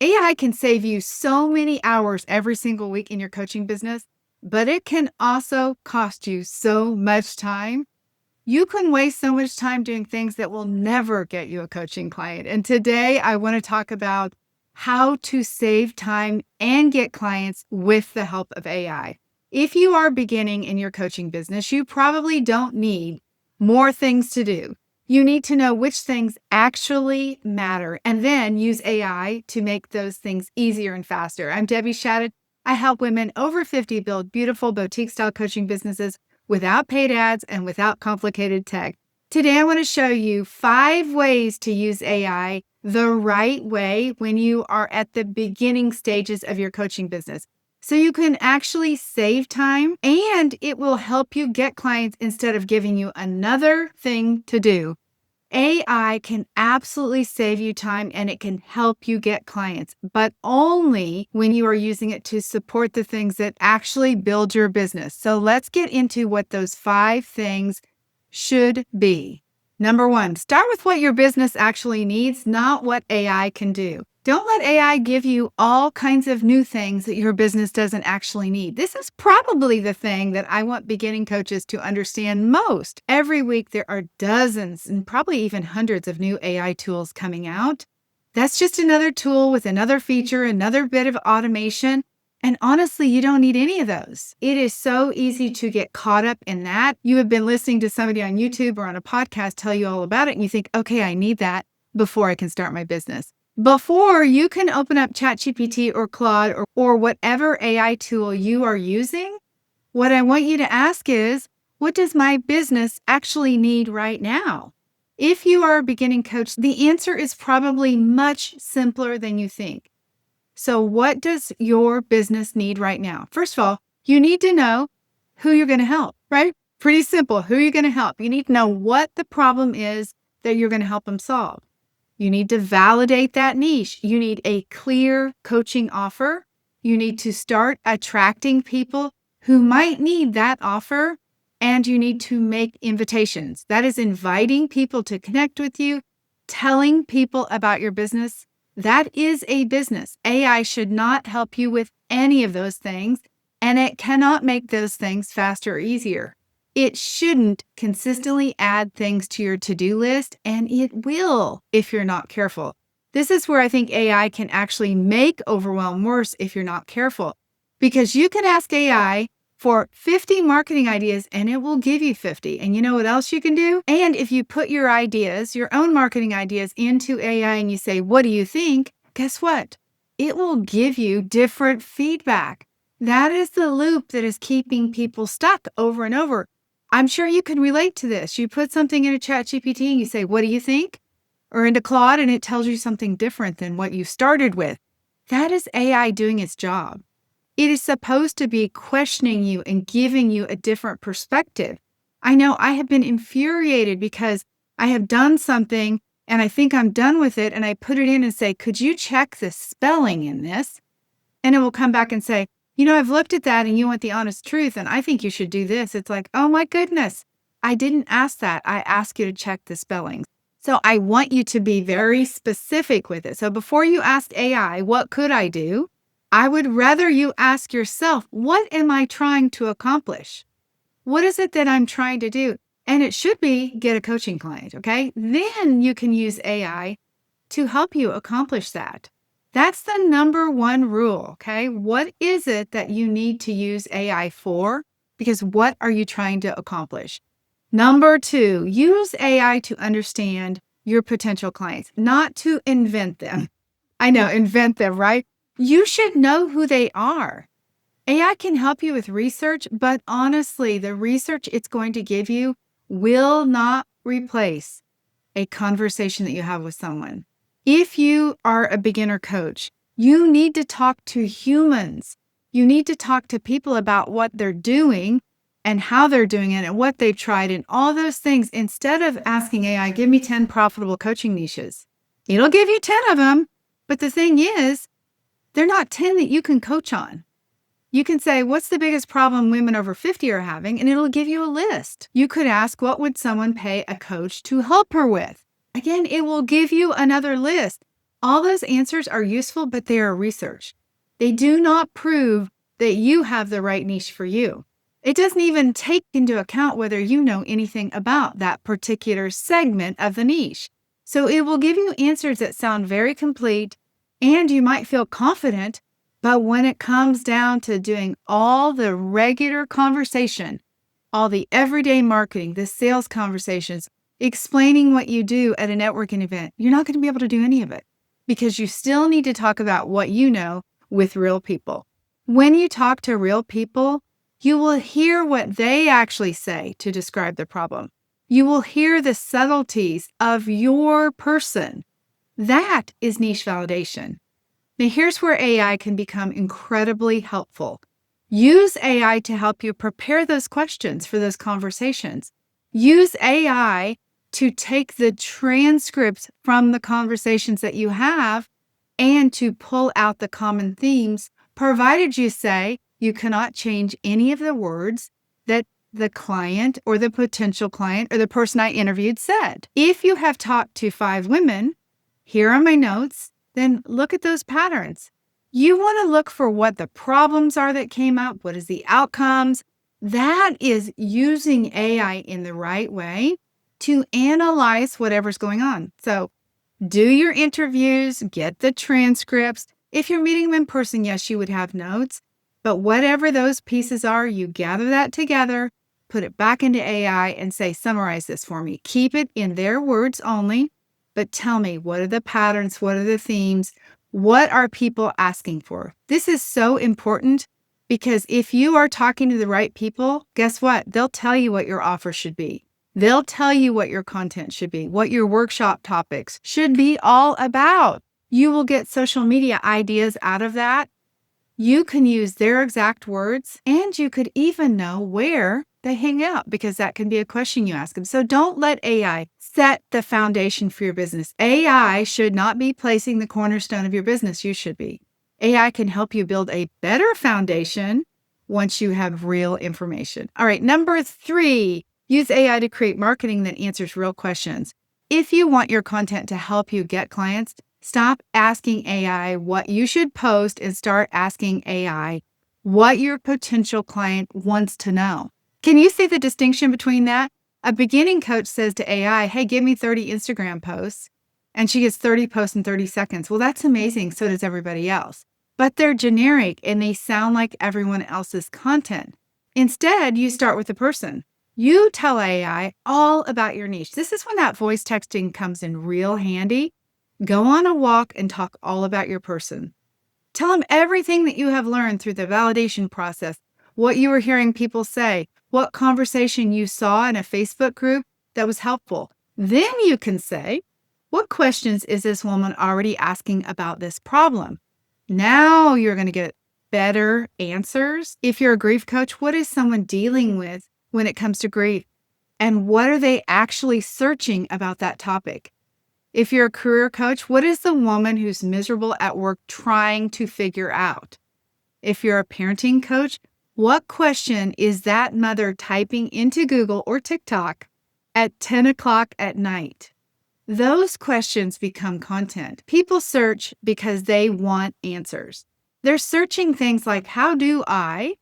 AI can save you so many hours every single week in your coaching business, but it can also cost you so much time. You can waste so much time doing things that will never get you a coaching client. And today I want to talk about how to save time and get clients with the help of AI. If you are beginning in your coaching business, you probably don't need more things to do. You need to know which things actually matter and then use AI to make those things easier and faster. I'm Debbie Shadid. I help women over 50 build beautiful boutique-style coaching businesses without paid ads and without complicated tech. Today, I want to show you 5 ways to use AI the right way when you are at the beginning stages of your coaching business. So you can actually save time and it will help you get clients instead of giving you another thing to do. AI can absolutely save you time and it can help you get clients, but only when you are using it to support the things that actually build your business. So let's get into what those 5 things should be. Number 1, start with what your business actually needs, not what AI can do. Don't let AI give you all kinds of new things that your business doesn't actually need. This is probably the thing that I want beginning coaches to understand most. Every week, there are dozens and probably even hundreds of new AI tools coming out. That's just another tool with another feature, another bit of automation. And honestly, you don't need any of those. It is so easy to get caught up in that. You have been listening to somebody on YouTube or on a podcast tell you all about it, and you think, okay, I need that before I can start my business. Before you can open up ChatGPT or Claude or whatever AI tool you are using, what I want you to ask is, what does my business actually need right now? If you are a beginning coach, the answer is probably much simpler than you think. So what does your business need right now? First of all, you need to know who you're going to help, right? Pretty simple. Who you're going to help. You need to know what the problem is that you're going to help them solve. You need to validate that niche. You need a clear coaching offer. You need to start attracting people who might need that offer, and you need to make invitations. That is inviting people to connect with you, telling people about your business. That is a business. AI should not help you with any of those things, and it cannot make those things faster or easier. It shouldn't consistently add things to your to-do list, and it will if you're not careful. This is where I think AI can actually make overwhelm worse if you're not careful, because you can ask AI for 50 marketing ideas and it will give you 50. And you know what else you can do? And if you put your ideas, your own marketing ideas into AI and you say, what do you think? Guess what? It will give you different feedback. That is the loop that is keeping people stuck over and over. I'm sure you can relate to this. You put something into ChatGPT and you say, what do you think? Or into Claude and it tells you something different than what you started with. That is AI doing its job. It is supposed to be questioning you and giving you a different perspective. I know I have been infuriated because I have done something and I think I'm done with it and I put it in and say, could you check the spelling in this? And it will come back and say, you know, I've looked at that and you want the honest truth and I think you should do this. It's like, oh my goodness, I didn't ask that. I asked you to check the spellings. So I want you to be very specific with it. So before you ask AI, what could I do? I would rather you ask yourself, what am I trying to accomplish? What is it that I'm trying to do? And it should be get a coaching client, okay? Then you can use AI to help you accomplish that. That's the number 1 rule, okay? What is it that you need to use AI for? Because what are you trying to accomplish? Number 2, use AI to understand your potential clients, not to invent them. I know, invent them, right? You should know who they are. AI can help you with research, but honestly, the research it's going to give you will not replace a conversation that you have with someone. If you are a beginner coach, you need to talk to humans. You need to talk to people about what they're doing and how they're doing it and what they've tried and all those things instead of asking AI, give me 10 profitable coaching niches. It'll give you 10 of them, but the thing is, they're not 10 that you can coach on. You can say, what's the biggest problem women over 50 are having? And it'll give you a list. You could ask, what would someone pay a coach to help her with? Again, it will give you another list. All those answers are useful, but they are research. They do not prove that you have the right niche for you. It doesn't even take into account whether you know anything about that particular segment of the niche. So it will give you answers that sound very complete, and you might feel confident, but when it comes down to doing all the regular conversation, all the everyday marketing, the sales conversations, explaining what you do at a networking event, you're not going to be able to do any of it because you still need to talk about what you know with real people. When you talk to real people, you will hear what they actually say to describe the problem. You will hear the subtleties of your person. That is niche validation. Now, here's where AI can become incredibly helpful. Use AI to help you prepare those questions for those conversations. Use AI to take the transcripts from the conversations that you have and to pull out the common themes, provided you say you cannot change any of the words that the client or the potential client or the person I interviewed said. If you have talked to 5 women, here are my notes, then look at those patterns. You want to look for what the problems are that came up, what is the outcomes. That is using AI in the right way to analyze whatever's going on. So do your interviews, get the transcripts. If you're meeting them in person, yes, you would have notes. But whatever those pieces are, you gather that together, put it back into AI and say, summarize this for me. Keep it in their words only, but tell me, what are the patterns? What are the themes? What are people asking for? This is so important because if you are talking to the right people, guess what? They'll tell you what your offer should be. They'll tell you what your content should be, what your workshop topics should be all about. You will get social media ideas out of that. You can use their exact words, and you could even know where they hang out because that can be a question you ask them. So don't let AI set the foundation for your business. AI should not be placing the cornerstone of your business. You should be. AI can help you build a better foundation once you have real information. All right, number 3, use AI to create marketing that answers real questions. If you want your content to help you get clients, stop asking AI what you should post and start asking AI what your potential client wants to know. Can you see the distinction between that? A beginning coach says to AI, hey, give me 30 Instagram posts, and she gets 30 posts in 30 seconds. Well, that's amazing. So does everybody else. But they're generic and they sound like everyone else's content. Instead, you start with the person. You tell AI all about your niche. This is when that voice texting comes in real handy. Go on a walk and talk all about your person. Tell them everything that you have learned through the validation process, what you were hearing people say, what conversation you saw in a Facebook group that was helpful. Then you can say, what questions is this woman already asking about this problem? Now you're going to get better answers. If you're a grief coach, what is someone dealing with when it comes to grief? And what are they actually searching about that topic? If you're a career coach, what is the woman who's miserable at work trying to figure out? If you're a parenting coach, what question is that mother typing into Google or TikTok at 10 o'clock at night? Those questions become content. People search because they want answers. They're searching things like, how do I?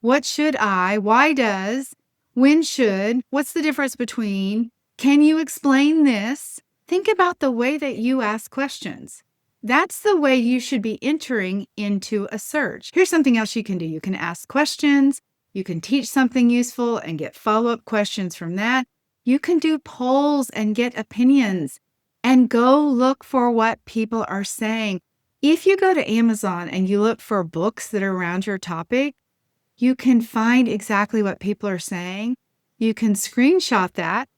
What should I? Why does? When should? What's the difference between? Can you explain this? Think about the way that you ask questions. That's the way you should be entering into a search. Here's something else you can do. You can ask questions. You can teach something useful and get follow-up questions from that. You can do polls and get opinions and go look for what people are saying. If you go to Amazon and you look for books that are around your topic, you can find exactly what people are saying. You can screenshot that,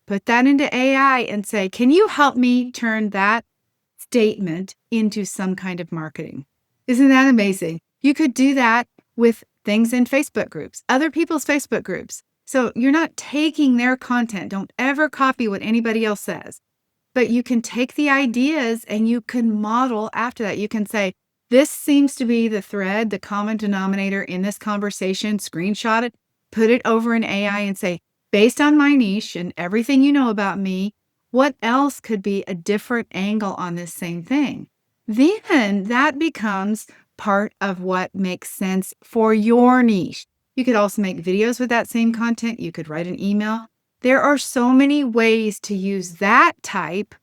put that into AI and say, can you help me turn that statement into some kind of marketing? Isn't that amazing? You could do that with things in Facebook groups, other people's Facebook groups. So you're not taking their content. Don't ever copy what anybody else says. But you can take the ideas and you can model after that. You can say, this seems to be the thread, the common denominator in this conversation, screenshot it, put it over in AI and say, based on my niche and everything you know about me, What else could be a different angle on this same thing? Then that becomes part of what makes sense for your niche. You could also make videos with that same content. You could write an email. There are so many ways to use that type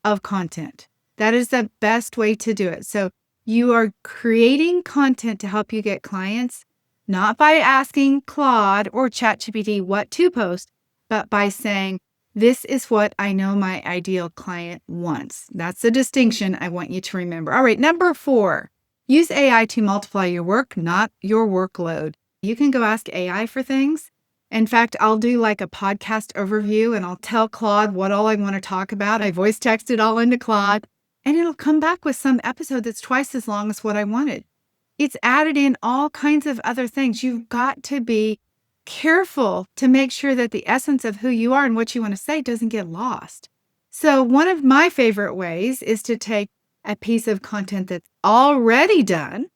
of content. That is the best way to do it. So you are creating content to help you get clients, not by asking Claude or ChatGPT what to post, but by saying, this is what I know my ideal client wants. That's the distinction I want you to remember. All right, number 4, use AI to multiply your work, not your workload. You can go ask AI for things. In fact, I'll do like a podcast overview and I'll tell Claude what all I want to talk about. I voice text it all into Claude and it'll come back with some episode that's twice as long as what I wanted. It's added in all kinds of other things. You've got to be careful to make sure that the essence of who you are and what you want to say doesn't get lost. So one of my favorite ways is to take a piece of content that's already done,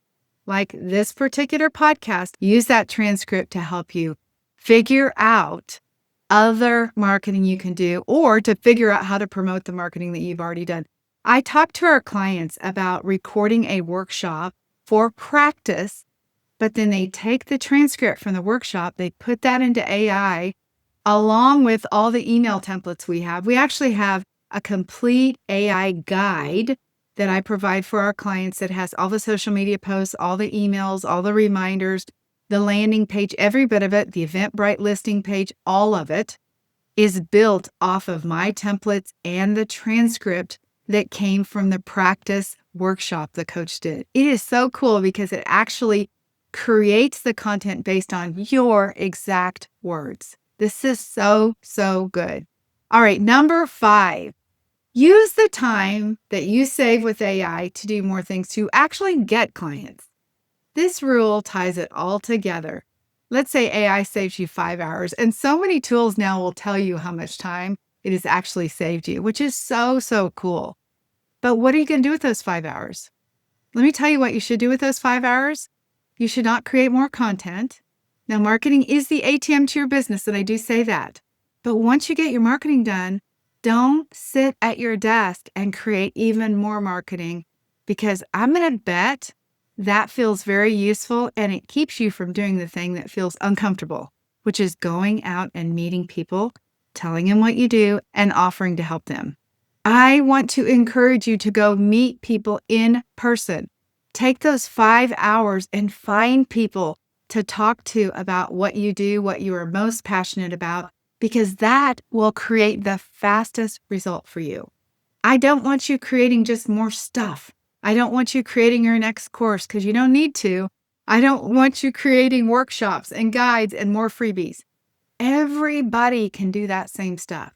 like this particular podcast, use that transcript to help you figure out other marketing you can do or to figure out how to promote the marketing that you've already done. I talk to our clients about recording a workshop for practice, but then they take the transcript from the workshop, they put that into AI along with all the email templates we have. We actually have a complete AI guide that I provide for our clients that has all the social media posts, all the emails, all the reminders, the landing page, every bit of it, the Eventbrite listing page, all of it is built off of my templates and the transcript that came from the practice workshop the coach did. It is so cool because it actually creates the content based on your exact words. This is so, so good. All right, number 5, use the time that you save with AI to do more things to actually get clients. This rule ties it all together. Let's say AI saves you 5 hours, and so many tools now will tell you how much time it has actually saved you, which is so, so cool. But what are you going to do with those 5 hours? Let me tell you what you should do with those 5 hours. You should not create more content. Now, marketing is the ATM to your business, and I do say that. But once you get your marketing done, don't sit at your desk and create even more marketing, because I'm going to bet that feels very useful and it keeps you from doing the thing that feels uncomfortable, which is going out and meeting people, telling them what you do, and offering to help them. I want to encourage you to go meet people in person. Take those 5 hours and find people to talk to about what you do, what you are most passionate about, because that will create the fastest result for you. I don't want you creating just more stuff. I don't want you creating your next course because you don't need to. I don't want you creating workshops and guides and more freebies. Everybody can do that same stuff.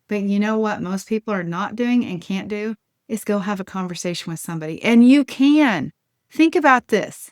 But you know what most people are not doing and can't do is go have a conversation with somebody. And you can. Think about this.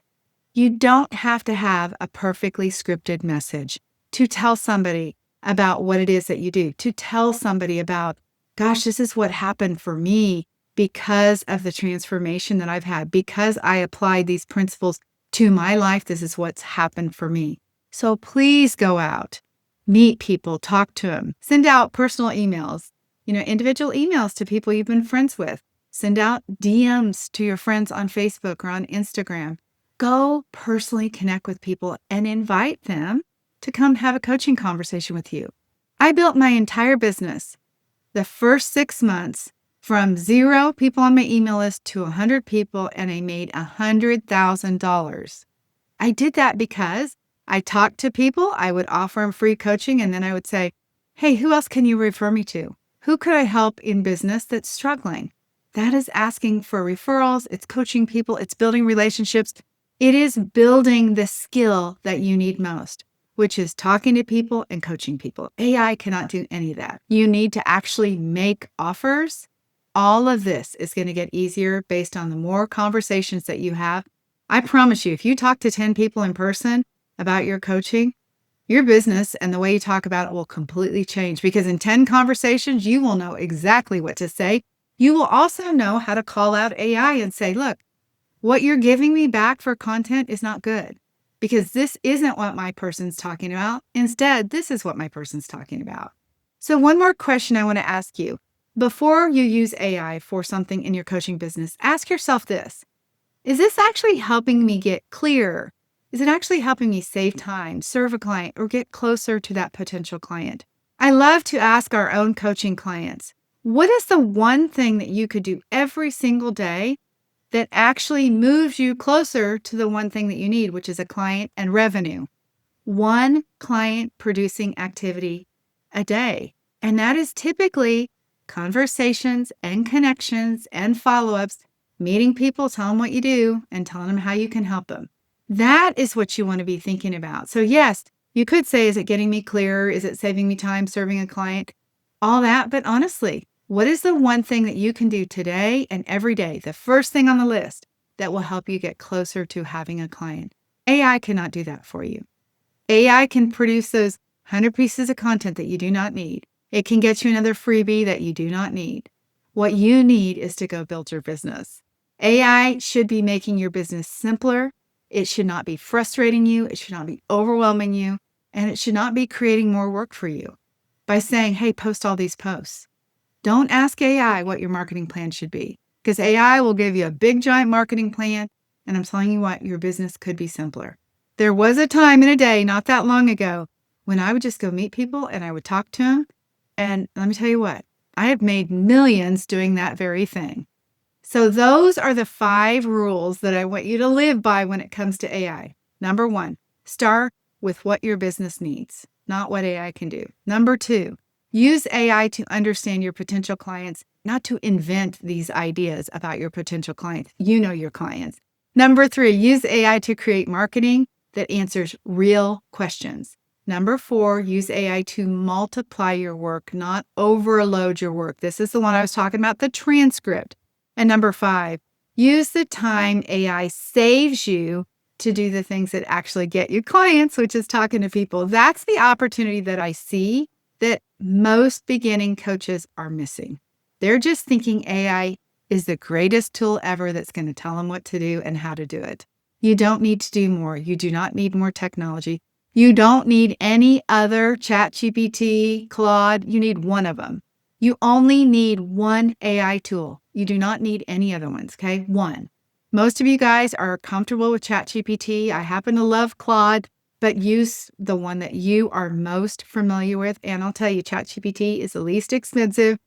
You don't have to have a perfectly scripted message to tell somebody about what it is that you do, to tell somebody about, gosh, this is what happened for me because of the transformation that I've had, because I applied these principles to my life. This is what's happened for me. So please go out, meet people, talk to them, send out personal emails, individual emails to people you've been friends with, send out DMs to your friends on Facebook or on Instagram. Go personally connect with people and invite them to come have a coaching conversation with you. I built my entire business the first 6 months from 0 people on my email list to 100 people, and I made $100,000. I did that because I talked to people, I would offer them free coaching, and then I would say, hey, who else can you refer me to? Who could I help in business that's struggling? That is asking for referrals. It's coaching people. It's building relationships. It is building the skill that you need most, which is talking to people and coaching people. AI cannot do any of that. You need to actually make offers. All of this is going to get easier based on the more conversations that you have. I promise you, if you talk to 10 people in person about your coaching, your business and the way you talk about it will completely change, because in 10 conversations, you will know exactly what to say. You will also know how to call out AI and say, look, what you're giving me back for content is not good, because this isn't what my person's talking about. Instead, this is what my person's talking about. So one more question I want to ask you. Before you use AI for something in your coaching business, ask yourself this. Is this actually helping me get clearer? Is it actually helping me save time, serve a client, or get closer to that potential client? I love to ask our own coaching clients, what is the one thing that you could do every single day that actually moves you closer to the one thing that you need, which is a client and revenue? One client producing activity a day. And that is typically conversations and connections and follow-ups, meeting people, tell them what you do, and telling them how you can help them. That is what you want to be thinking about. So yes, you could say, is it getting me clearer? Is it saving me time serving a client? All that. But honestly, what is the one thing that you can do today and every day, the first thing on the list that will help you get closer to having a client? AI cannot do that for you. AI can produce those 100 pieces of content that you do not need. It can get you another freebie that you do not need. What you need is to go build your business. AI should be making your business simpler. It should not be frustrating you. It should not be overwhelming you. And it should not be creating more work for you by saying, hey, post all these posts. Don't ask AI what your marketing plan should be, because AI will give you a big, giant marketing plan. And I'm telling you what, your business could be simpler. There was a time in a day, not that long ago, when I would just go meet people and I would talk to them. And let me tell you what, I have made millions doing that very thing. So those are the 5 rules that I want you to live by when it comes to AI. Number 1, start with what your business needs, not what AI can do. Number 2, use AI to understand your potential clients, not to invent these ideas about your potential clients. You know your clients. Number 3, use AI to create marketing that answers real questions. Number 4, use AI to multiply your work, not overload your work. This is the one I was talking about, the transcript. And number 5, use the time AI saves you to do the things that actually get you clients, which is talking to people. That's the opportunity that I see that most beginning coaches are missing. They're just thinking AI is the greatest tool ever that's going to tell them what to do and how to do it. You don't need to do more. You do not need more technology. You don't need any other ChatGPT, Claude. You need one of them. You only need one AI tool. You do not need any other ones, okay? One. Most of you guys are comfortable with ChatGPT. I happen to love Claude, but use the one that you are most familiar with. And I'll tell you, ChatGPT is the least expensive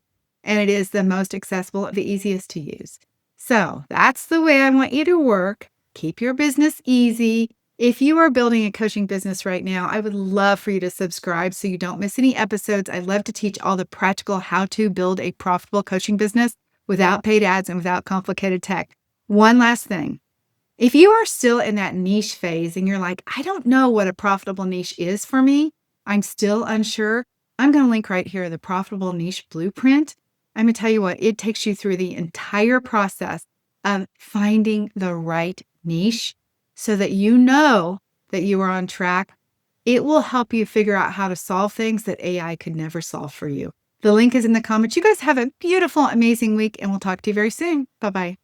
and it is the most accessible, the easiest to use. So that's the way I want you to work. Keep your business easy. If you are building a coaching business right now, I would love for you to subscribe so you don't miss any episodes. I love to teach all the practical how to build a profitable coaching business without paid ads and without complicated tech. One last thing. If you are still in that niche phase and you're like, I don't know what a profitable niche is for me, I'm still unsure, I'm going to link right here, the Profitable Niche Blueprint. I'm going to tell you what, it takes you through the entire process of finding the right niche so that you know that you are on track. It will help you figure out how to solve things that AI could never solve for you. The link is in the comments. You guys have a beautiful, amazing week, and we'll talk to you very soon. Bye-bye.